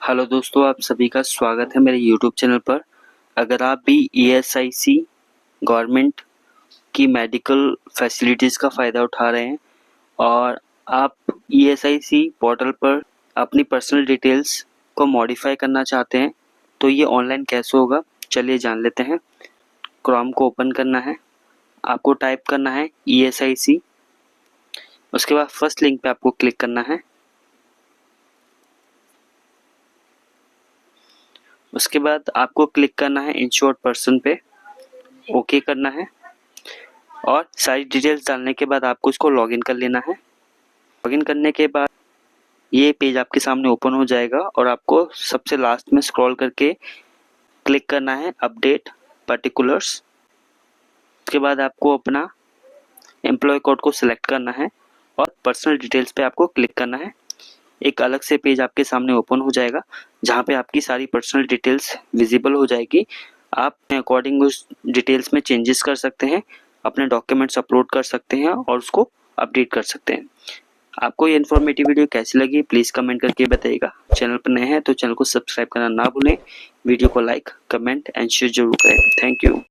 Hello दोस्तों, आप सभी का स्वागत है मेरे यूट्यूब चैनल पर। अगर आप भी ईएसआईसी गवर्नमेंट की मेडिकल फैसिलिटीज़ का फ़ायदा उठा रहे हैं और आप ईएसआईसी पोर्टल पर अपनी पर्सनल डिटेल्स को मॉडिफाई करना चाहते हैं, तो ये ऑनलाइन कैसे होगा चलिए जान लेते हैं। क्रोम को ओपन करना है, आपको टाइप करना है ईएसआईसी, उसके बाद फर्स्ट लिंक पे आपको क्लिक करना है। उसके बाद आपको क्लिक करना है इंश्योर्ड पर्सन पे, ओके करना है और सारी डिटेल्स डालने के बाद आपको इसको लॉगिन कर लेना है। लॉगिन करने के बाद ये पेज आपके सामने ओपन हो जाएगा और आपको सबसे लास्ट में स्क्रॉल करके क्लिक करना है अपडेट पर्टिकुलर्स। उसके बाद आपको अपना एम्प्लॉय कोड को सिलेक्ट करना है और पर्सनल डिटेल्स पे आपको क्लिक करना है। एक अलग से पेज आपके सामने ओपन हो जाएगा जहाँ पे आपकी सारी पर्सनल डिटेल्स विजिबल हो जाएगी। आप अकॉर्डिंग उस डिटेल्स में चेंजेस कर सकते हैं, अपने डॉक्यूमेंट्स अपलोड कर सकते हैं और उसको अपडेट कर सकते हैं। आपको ये इन्फॉर्मेटिव वीडियो कैसी लगी प्लीज़ कमेंट करके बताइएगा। चैनल पर नए हैं तो चैनल को सब्सक्राइब करना ना भूलें। वीडियो को लाइक, कमेंट एंड शेयर जरूर करें। Thank you.